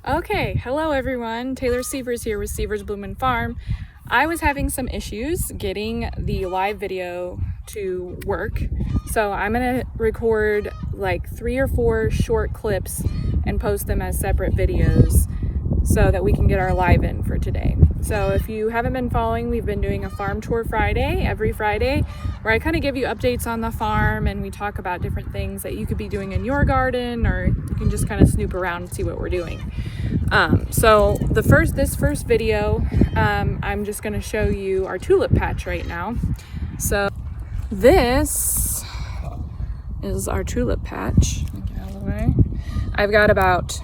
Okay, hello everyone. Taylor Sievers here with Sievers Bloomin' Farm. I was having some issues getting the live video to work, so I'm gonna record like 3 or 4 short clips and post them as separate videos so that we can get our live in for today. So if you haven't been following, we've been doing a farm tour Friday, every Friday, where I kind of give you updates on the farm and we talk about different things that you could be doing in your garden, or you can just kind of snoop around and see what we're doing. So this first video, I'm just going to show you our tulip patch right now. So this is our tulip patch. Get out of the way. I've got about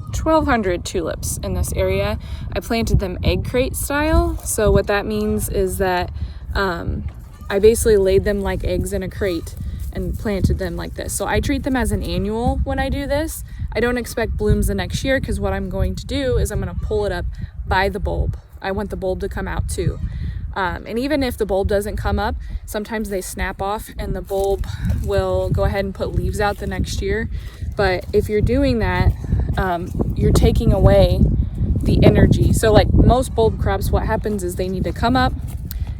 1,200 tulips in this area. I planted them egg crate style. So what that means is that I basically laid them like eggs in a crate and planted them like this. So I treat them as an annual when I do this. I don't expect blooms the next year, because what I'm going to do is I'm going to pull it up by the bulb. I want the bulb to come out too. And even if the bulb doesn't come up, sometimes they snap off and the bulb will go ahead and put leaves out the next year. But if you're doing that, you're taking away the energy. So like most bulb crops, what happens is they need to come up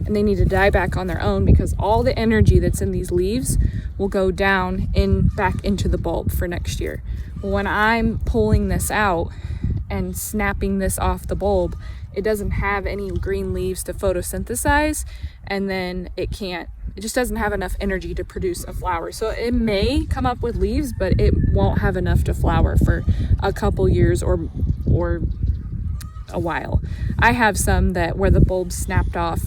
and they need to die back on their own, because all the energy that's in these leaves will go down back into the bulb for next year. When I'm pulling this out and snapping this off the bulb, it doesn't have any green leaves to photosynthesize, and then it just doesn't have enough energy to produce a flower. So it may come up with leaves, but it won't have enough to flower for a couple years or a while. I have some where the bulbs snapped off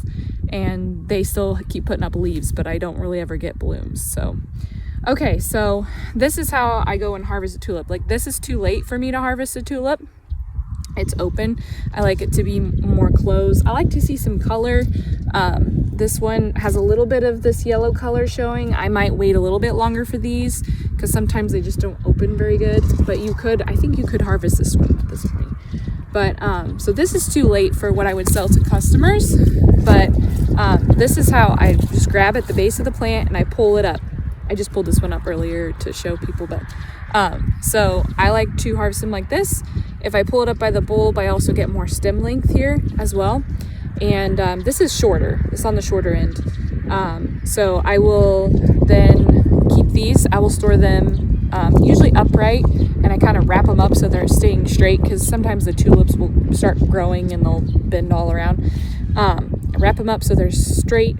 and they still keep putting up leaves, but I don't really ever get blooms. So okay, so this is how I go and harvest a tulip. Like, this is too late for me to harvest a tulip. It's open. I like it to be more closed. I like to see some color. This one has a little bit of this yellow color showing. I might wait a little bit longer for these, because sometimes they just don't open very good. But I think you could harvest this one at this point. But so this is too late for what I would sell to customers. But this is how I just grab at the base of the plant and I pull it up. I just pulled this one up earlier to show people, but so I like to harvest them like this. If I pull it up by the bulb, I also get more stem length here as well. And this is shorter. It's on the shorter end. So I will then keep these. I will store them usually upright, and I kind of wrap them up so they're staying straight, because sometimes the tulips will start growing and they'll bend all around. I wrap them up so they're straight.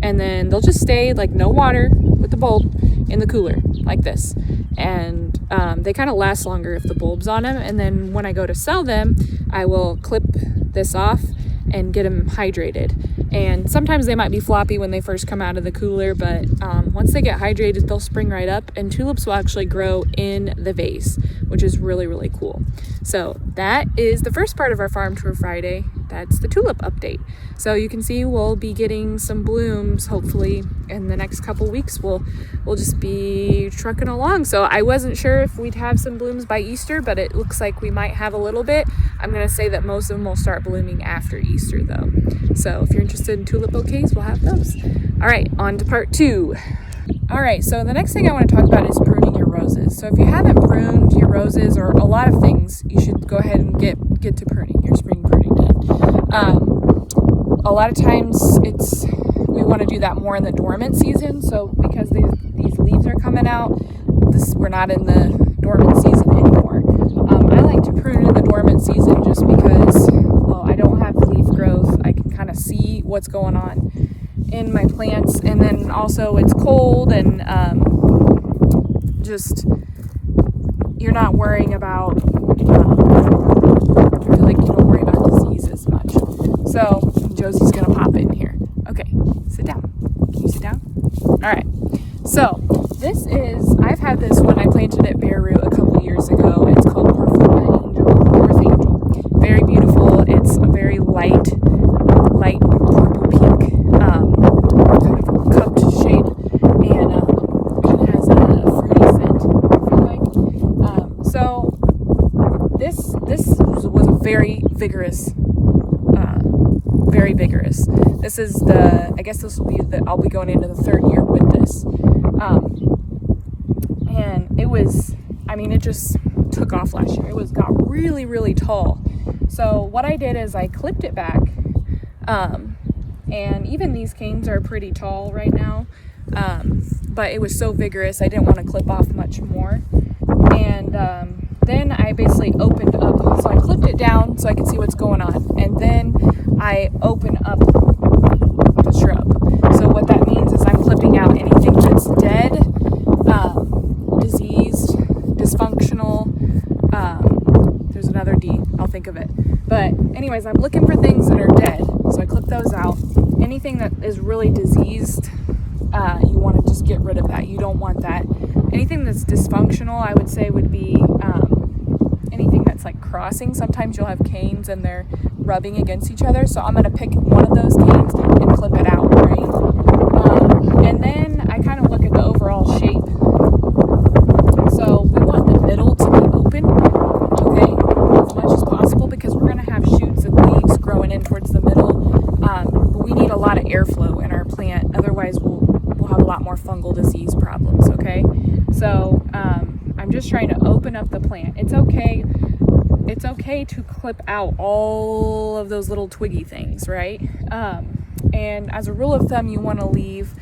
And then they'll just stay like no water with the bulb in the cooler like this. And they kind of last longer if the bulb's on them. And then when I go to sell them, I will clip this off and get them hydrated. And sometimes they might be floppy when they first come out of the cooler, but once they get hydrated, they'll spring right up, and tulips will actually grow in the vase, which is really, really cool. So that is the first part of our Farm Tour Friday. That's the tulip update. So you can see we'll be getting some blooms hopefully in the next couple weeks. We'll just be trucking along. So I wasn't sure if we'd have some blooms by Easter, but it looks like we might have a little bit. I'm going to say that most of them will start blooming after Easter though. So if you're interested in tulip bouquets, we'll have those. All right, on to part 2. All right, so the next thing I want to talk about is pruning your roses. So if you haven't pruned your roses, or a lot of things, you should go ahead and get to pruning, your spring pruning done. A lot of times we want to do that more in the dormant season. So because these leaves are coming out, we're not in the dormant season anymore. I like to prune in the dormant season just because, well, I don't have leaf growth. I can kind of see what's going on in my plants, and then also it's cold, and just you're not worrying about I feel like you don't worry about disease as much. So Josie's gonna pop in here. Okay, sit down. Can you sit down? All right, so I've had this one. I planted at Bare Root a couple years ago. It's called Earth Angel. Very beautiful. It's a very light purple pink kind of cupped shape, and it has a fruity scent, I feel like. So this was a very vigorous. This is I guess this will be I'll be going into the 3rd year with this. And it was, it just took off last year. Got really, really tall. So what I did is I clipped it back. And even these canes are pretty tall right now. But it was so vigorous, I didn't want to clip off much more. And then I basically opened up, so I clipped it down so I could see what's going on. And then I open up the shrub. So what that means is I'm clipping out anything that's dead, diseased, dysfunctional. There's another D, I'll think of it. But anyways, I'm looking for things that are dead. So I clip those out. Anything that is really diseased, you want to just get rid of that. You don't want that. Anything that's dysfunctional, I would say, would be anything that's like crossing. Sometimes you'll have canes and they're rubbing against each other. So I'm going to pick one of those canes and clip it out, right? And then I kind of look at the overall shape. So we want the middle to be open, okay, as much as possible, because we're going to have shoots and leaves growing in towards the middle. But we need a lot of airflow in our plant. Otherwise, we'll have a lot more fungal disease problems, okay? So I'm just trying to open up the plant. It's okay to clip out all of those little twiggy things, right? And as a rule of thumb, you want to leave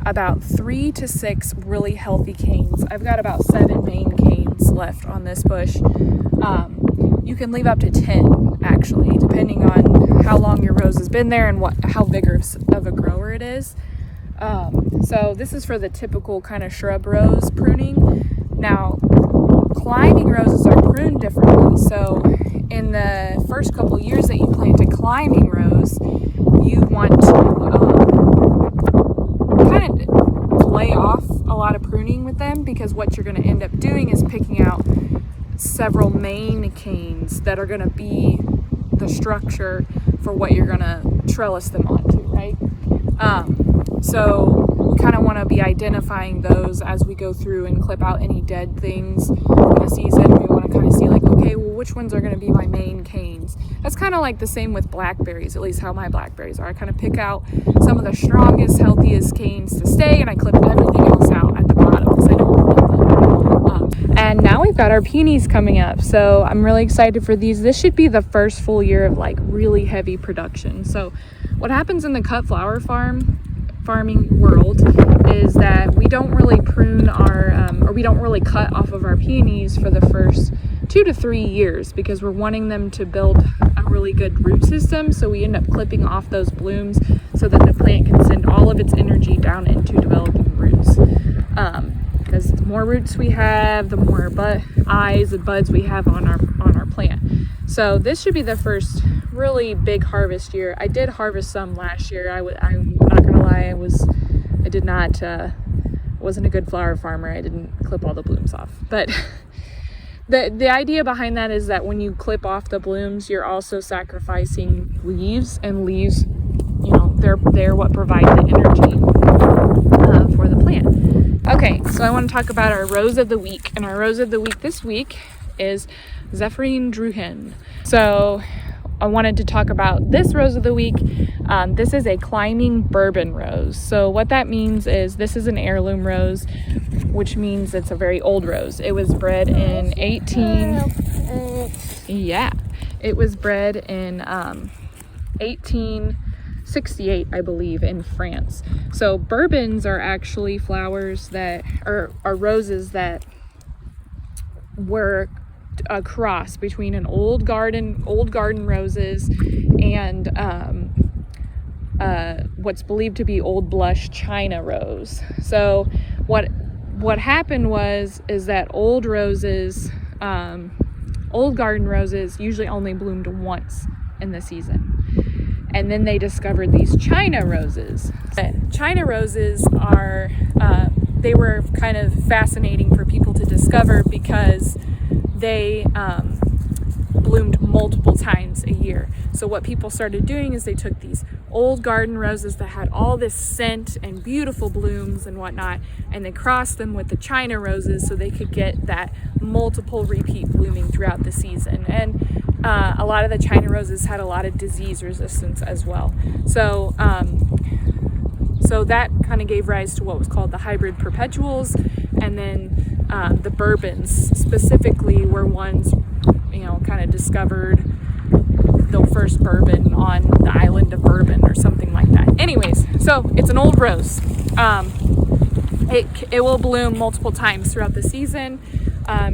about 3 to 6 really healthy canes. I've got about 7 main canes left on this bush. You can leave up to 10, actually, depending on how long your rose has been there and how vigorous of a grower it is. So this is for the typical kind of shrub rose pruning. Now, climbing roses are pruned differently. So in the first couple years that you plant a climbing rose, you want to kind of lay off a lot of pruning with them, because what you're going to end up doing is picking out several main canes that are going to be the structure for what you're going to trellis them onto, right? So we kind of want to be identifying those as we go through and clip out any dead things in the season. We want to kind of see like, okay, well, which ones are going to be my main canes? That's kind of like the same with blackberries, at least how my blackberries are. I kind of pick out some of the strongest, healthiest canes to stay, and I clip everything else out at the bottom because I don't want them. And now we've got our peonies coming up, so I'm really excited for these. This should be the first full year of like really heavy production. So what happens in the cut flower farming world is that we don't really prune or we don't really cut off of our peonies for the first 2 to 3 years, because we're wanting them to build a really good root system. So we end up clipping off those blooms so that the plant can send all of its energy down into developing roots. Because the more roots we have, the more eyes and buds we have on our plant. So this should be the first really big harvest year. I did harvest some last year. I'm not gonna lie, wasn't a good flower farmer. I didn't clip all the blooms off. But the idea behind that is that when you clip off the blooms, you're also sacrificing leaves, and leaves, they're what provide the energy for the plant. Okay, so I want to talk about our rose of the week, and our rose of the week this week is Zephyrine Druhen. So I wanted to talk about this rose of the week. This is a climbing bourbon rose. So what that means is this is an heirloom rose, which means it's a very old rose. It was bred in 1868, I believe, in France. So bourbons are actually flowers that are roses that were a cross between an old garden roses and what's believed to be old blush China rose. So what happened is that old garden roses usually only bloomed once in the season, and then they discovered these China roses. China roses are they were kind of fascinating for people to discover because they bloomed multiple times a year. So what people started doing is they took these old garden roses that had all this scent and beautiful blooms and whatnot, and they crossed them with the China roses so they could get that multiple repeat blooming throughout the season. And a lot of the China roses had a lot of disease resistance as well. So that kind of gave rise to what was called the hybrid perpetuals, and then The bourbons specifically were ones, kind of discovered the first bourbon on the island of Bourbon or something like that. Anyways, so it's an old rose. It will bloom multiple times throughout the season.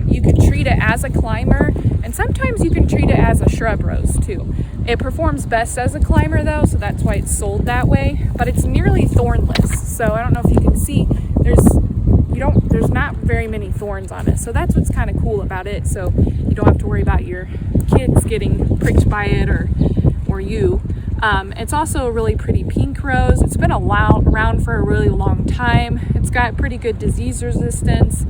You can treat it as a climber, and sometimes you can treat it as a shrub rose too. It performs best as a climber though, so that's why it's sold that way, but it's nearly thornless. So I don't know if you can see, there's not very many thorns on it. So that's what's kind of cool about it. So you don't have to worry about your kids getting pricked by it or you. It's also a really pretty pink rose. It's been around for a really long time. It's got pretty good disease resistance.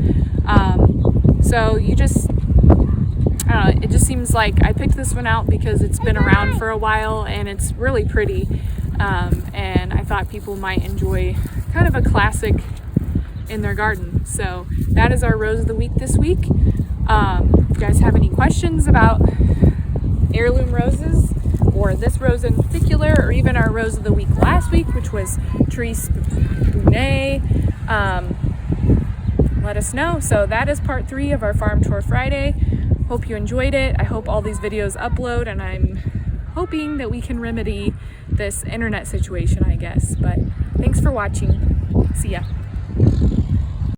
So you just, I don't know, it just seems like I picked this one out because it's been around for a while and it's really pretty. And I thought people might enjoy kind of a classic in their garden. So that is our rose of the week this week. If you guys have any questions about heirloom roses, or this rose in particular, or even our rose of the week last week, which was Therese Brunet, let us know. So that is part 3 of our Farm Tour Friday. Hope you enjoyed it. I hope all these videos upload, and I'm hoping that we can remedy this internet situation, I guess. But thanks for watching. See ya.